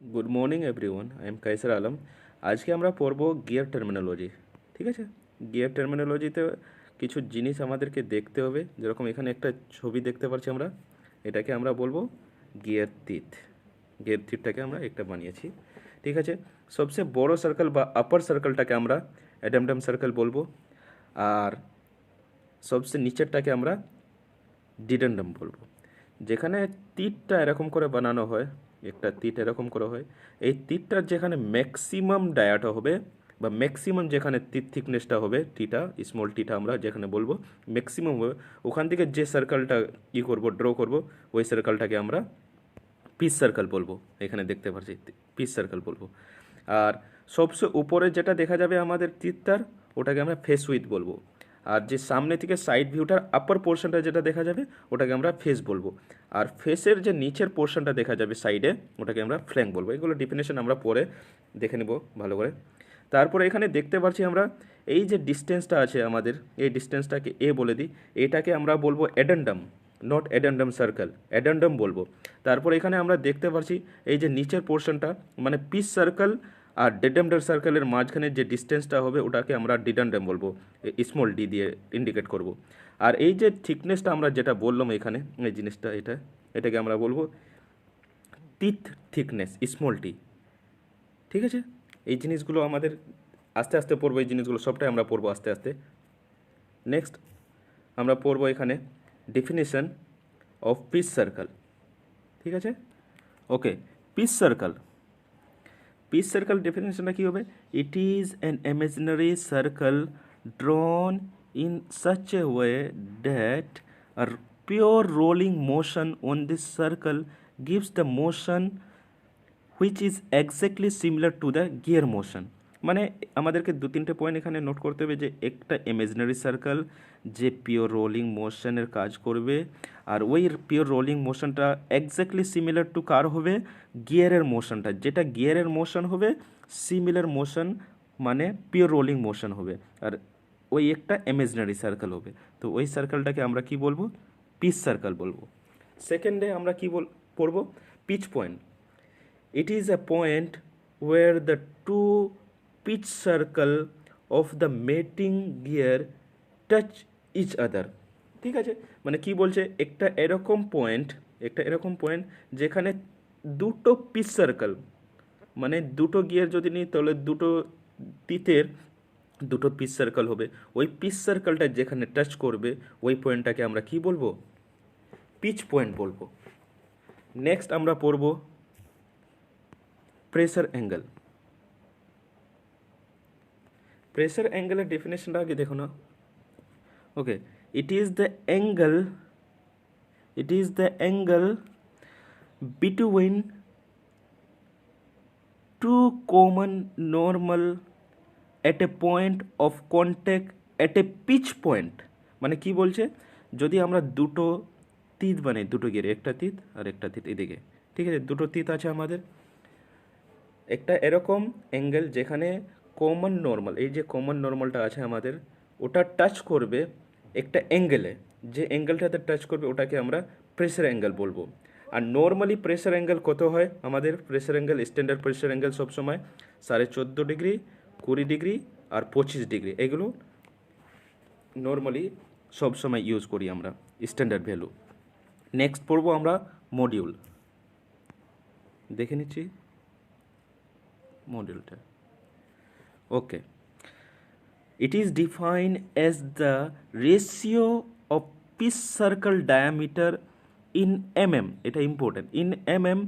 Good morning everyone, I am Kaiser Alam. আজকে আমরা পড়ব গিয়ার টার্মিনোলজি। ঠিক আছে, গিয়ার টার্মিনোলজিতে কিছু জিনিস আমাদেরকে দেখতে হবে। যেরকম এখানে একটা ছবি দেখতে পাচ্ছি আমরা, এটাকে আমরা বলবো গিয়ার টিথ। গিয়ার টিথটাকে আমরা একটা বানিয়েছি। ঠিক আছে, সবচেয়ে বড় সার্কেল বা আপার সার্কেলটাকে আমরা অ্যাডামডাম সার্কেল বলবো, আর সবচেয়ে নিচেরটাকে আমরা ডিডেন্ডাম বলবো। যেখানে তীরটা এরকম করে বানানো হয়, একটা তীর এরকম করে হয়, এই তীরটার যেখানে ম্যাক্সিমাম ডায়াটা হবে বা ম্যাক্সিমাম যেখানে তীর থিকনেসটা হবে, টিটা স্মল টিটা আমরা যেখানে বলবো ম্যাক্সিমাম হবে, ওখান থেকে যে সার্কেলটা করব, ড্র করব, ওই সার্কেলটাকে আমরা পিস সার্কেল বলবো। এখানে দেখতে পাচ্ছি পিস সার্কেল বলবো। আর সবচেয়ে উপরে যেটা দেখা যাবে আমাদের তীরটার, ওটাকে আমরা ফেস উইথ বলবো। আর যে সামনে থেকে সাইড ভিউটার আপার পোর্শনটা যেটা দেখা যাবে, ওটাকে আমরা ফেস বলবো। আর ফেসের যে নিচের পোর্শনটা দেখা যাবে সাইডে, ওটাকে আমরা ফ্ল্যাঙ্ক বলবো। এগুলো ডিফিনেশন আমরা পরে দেখে নেব ভালো করে। তারপরে এখানে দেখতে পাচ্ছি আমরা এই যে ডিস্টেন্সটা আছে আমাদের, এই ডিস্টেন্সটাকে এ বলে দিই। এটাকে আমরা বলবো addendum, not addendum circle, addendum বলবো। তারপর এখানে আমরা দেখতে পাচ্ছি এই যে নিচের পোর্শনটা মানে পিস সার্কেল আর ডেডেন্ডাম সার্কেলের মাঝখানে যে ডিস্টেন্সটা হবে, ওটাকে আমরা ডিডেন্ডাম বলবো, স্মল ডি দিয়ে ইন্ডিকেট করব। আর এই যে থিকনেসটা আমরা যেটা বললাম এখানে, এই জিনিসটা এটাকে আমরা বলবো টিথ থিকনেস, স্মল টি। ঠিক আছে, এই জিনিসগুলো আমাদের আস্তে আস্তে পড়বো, এই জিনিসগুলো সবটাই আমরা পড়বো আস্তে আস্তে। নেক্সট আমরা পড়বো এখানে ডেফিনেশন অফ পিস সার্কেল। ঠিক আছে, okay. Pitch circle, pitch circle ডেফিনেশনটা কী হবে? It is an imaginary circle drawn in such a way that are pure rolling motion on this circle gives the motion which is exactly similar to the gear motion. মানে আমাদেরকে দু তিনটে point এখানে note করতে হবে, যে একটা imaginary circle যে পিওর রোলিং মোশনের কাজ করবে, আর ওই পিওর রোলিং মোশনটা এক্স্যাক্টলি সিমিলার টু কার হবে? গিয়ারের মোশনটা। যেটা গিয়ারের মোশন হবে, সিমিলার মোশন মানে পিওর রোলিং মোশন হবে, আর ওই একটা ইমেজিনারি সার্কেল হবে। তো ওই সার্কেলটাকে আমরা কি বলবো? পিচ সার্কেল বলবো। সেকেন্ডে আমরা কি পড়বো? Pitch point. It is a point where the two pitch circle of the mating gear touch each other. ঠিক আছে, মানে কি বলছে, একটা এরকম পয়েন্ট যেখানে দুটো পিচ সার্কেল, মানে দুটো গিয়ার যদি নিই তাহলে দুটো তিতের দুটো পিচ সার্কেল হবে। ওই পিচ সার্কেলটা যেখানে টাচ করবে, ওই পয়েন্টটাকে আমরা কি বলবো? পিচ পয়েন্ট বলবো। নেক্সট আমরা পড়বো প্রেসার অ্যাঙ্গেল। প্রেসার অ্যাঙ্গেলের ডেফিনেশনটা আগে দেখো না। Okay, it is the angle, it is the angle between two common normal at a point of contact at a pitch point. মানে কি বলছে, যদি আমরা দুটো তিত বানাই, দুটো গিয়ে একটা তিত আর একটা তিত এদিকে, ঠিক আছে, দুটো তিত আছে আমাদের, একটা এরকম অ্যাঙ্গেল যেখানে কমন নর্মাল, এই যে কমন নর্মালটা আছে আমাদের, ওটা টাচ করবে একটা অ্যাঙ্গেলে, যে অ্যাঙ্গেলটাতে টাচ করবে ওটাকে আমরা প্রেসার অ্যাঙ্গেল বলবো। আর নর্মালি প্রেসার অ্যাঙ্গেল কত হয় আমাদের? Pressure angle, standard pressure angle সবসময় 14.5°, 20° আর 25°, এগুলো নর্মালি সবসময় ইউজ করি আমরা, স্ট্যান্ডার্ড ভ্যালু। নেক্সট পড়বো আমরা মডিউল। দেখে নিচ্ছি মডিউলটা। ওকে, it is defined as the ratio of piece circle diameter in mm, এটা important, in mm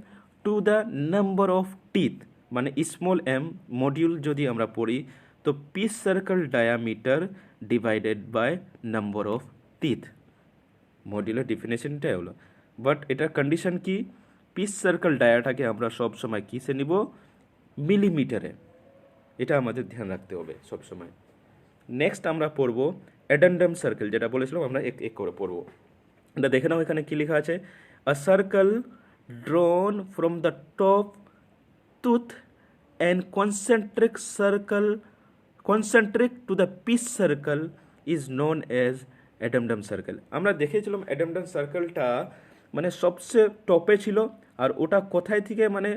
to the number of teeth, মানে স্মল এম মডিউল যদি আমরা পড়ি, তো pitch circle diameter divided by number of teeth. মডিউলের ডেফিনেশনটাই হলো, but এটার কন্ডিশন কি? পিস সার্কেল ডায়াটাকে আমরা সব সময় কিসে নিব? মিলিমিটারে। এটা আমাদের ধ্যান রাখতে হবে সবসময়। নেক্সট আমরা পড়ব অ্যাডেন্ডাম সার্কেল, যেটা বলেছিলাম আমরা এক এক করে পড়ব। এটা দেখে নাও এখানে কী লেখা আছে, আ circle drawn from the top tooth and concentric to the pitch circle is known as addendum circle. আমরা দেখেছিলাম অ্যাডেন্ডাম সার্কেলটা মানে সবচেয়ে টপে ছিল, আর ওটা কোথায় থেকে মানে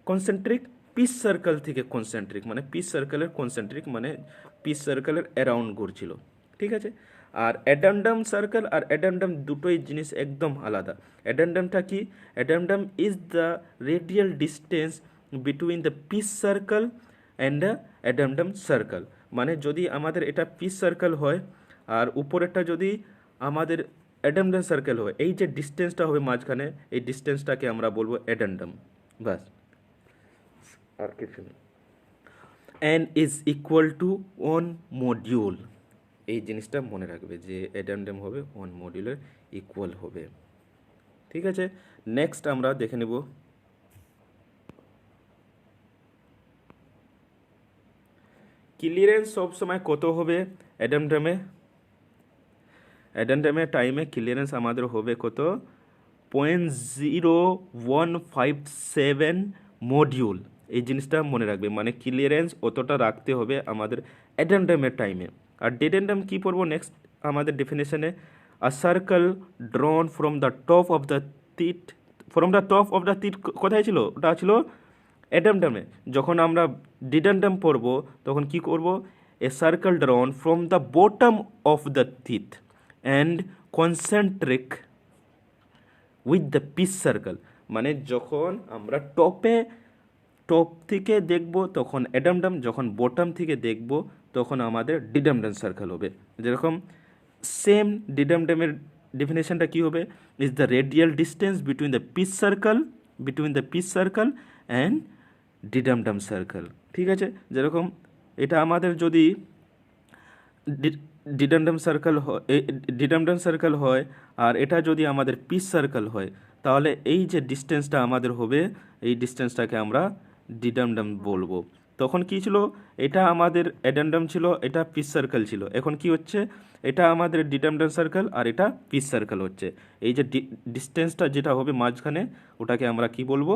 কনসেন্ট্রিক পিস সার্কেল থেকে কনসেন্ট্রিক মানে পিস সার্কেলের কনসেন্ট্রিক মানে পিস সার্কেলের অ্যারাউন্ড ঘুরছিল, ঠিক আছে। আর অ্যাডেন্ডাম সার্কেল আর অ্যাডেন্ডাম দুটোই জিনিস একদম আলাদা। অ্যাডেন্ডামটা কি? Addendum is the radial distance between the pitch circle and the addendum circle. মানে যদি আমাদের এটা পিস সার্কেল হয় আর উপরেরটা যদি আমাদের অ্যাডেন্ডাম সার্কেল হয়, এই যে ডিস্টেন্সটা হবে মাঝখানে, এই ডিস্টেন্সটাকে আমরা বলবো অ্যাডেন্ডাম, বাস আর কিছু নেই। n is equal to 1 module, এই জিনিসটা মনে রাখবে যে অ্যাডেন্ডাম হবে 1 মডিউলের ইকুয়াল হবে, ঠিক আছে। নেক্সট আমরা দেখে নেব ক্লিয়ারেন্স সবসময় কত হবে অ্যাডেন্ডামে। অ্যাডেন্ডামে টাইমে ক্লিয়ারেন্স আমাদের হবে কত? 0.0157 মডিউল, এই জিনিসটা মনে রাখবে, মানে ক্লিয়ারেন্স অতটা রাখতে হবে আমাদের অ্যাডেন্ডামের টাইমে। আর ডেডেন্ডাম কী পড়বো নেক্সট আমাদের ডেফিনেশনে? A circle drawn from the top of the teeth, from the top of the teeth কোথায় ছিল? ওটা ছিল অ্যাডেন্ডামে। যখন আমরা ডিডেন্ডাম পড়ব তখন কি করব? এ circle drawn from the bottom of the teeth and concentric with the pitch circle, মানে যখন আমরা টপ থেকে দেখব তখন অ্যাডেন্ডাম, যখন বটম থেকে দেখব তখন আমাদের ডিডেন্ডাম সার্কেল হবে। যেরকম সেম ডিডেন্ডামের ডেফিনেশনটা কী হবে? Is the radial distance between the pitch circle and dedendum circle, ঠিক আছে। যেরকম এটা আমাদের যদি ডিডেন্ডাম সার্কেল হয় আর এটা যদি আমাদের পিস সার্কেল হয়, তাহলে এই যে ডিস্টেন্সটা আমাদের হবে, এই ডিস্টেন্সটাকে আমরা ডিডেন্ডাম বলবো। তখন কি ছিল? এটা আমাদের অ্যাডেন্ডাম ছিল, এটা পিস সার্কেল ছিল। এখন কি হচ্ছে? এটা আমাদের ডিডেন্ডাম সার্কেল আর এটা পিস সার্কেল হচ্ছে। এই যে ডিস্টেন্সটা যেটা হবে মাঝখানে, ওটাকে আমরা কি বলবো?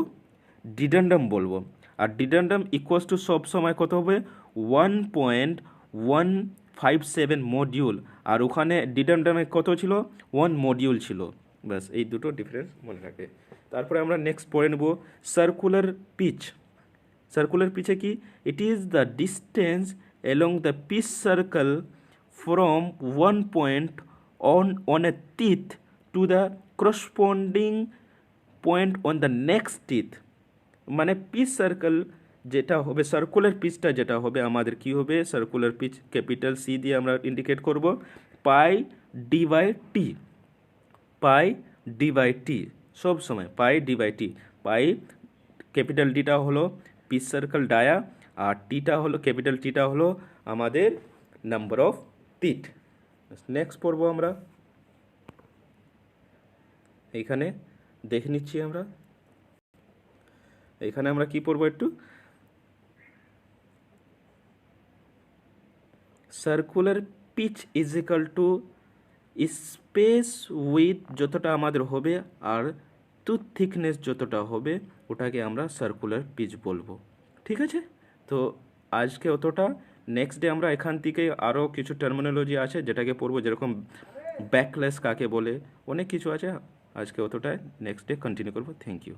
ডিডেন্ডাম বলবো। আর ডিডেন্ডাম ইকুয়ালস টু সব সময় কত হবে? 1.157 মডিউল, আর ওখানে ডিডেন্ডামে কত ছিল? 1 মডিউল ছিল। ব্যাস এই দুটো ডিফারেন্স মনে রাখবে। তারপরে আমরা নেক্সট পড়ে নেব সার্কুলার পিচ। সার্কুলার পিচে কি? It is the distance along the pitch circle from one point on a teeth to the corresponding point on the next teeth. মানে পিচ সার্কেল যেটা হবে, সার্কুলার পিচটা যেটা হবে আমাদের কি হবে? সার্কুলার পিচ ক্যাপিটাল সি দিয়ে আমরা ইন্ডিকেট করব, pi D by T, pi D by T, সব সময় pi D by T. Pi capital ডিটা হলো পিচ সার্কেল ডায়া, আর টিটা হলো ক্যাপিটাল টিটা হলো আমাদের নাম্বার অফ টিট। নেক্সট পড়বো আমরা, এইখানে দেখে নিচ্ছি আমরা, এখানে আমরা কি পড়বো একটু? Circular pitch is equal to space with যতটা আমাদের হবে আর টুথ থিকনেস যতটা হবে, ওটাকে আমরা সার্কুলার পিচ বলবো, ঠিক আছে। তো আজকে অতটা। নেক্সট ডে আমরা এখান থেকে আরও কিছু টার্মিনোলজি আছে যেটাকে পড়বো, যেরকম ব্যাকলেস কাকে বলে, অনেক কিছু আছে। আজকে অতটাই, নেক্সট ডে কন্টিনিউ করবো। Thank you.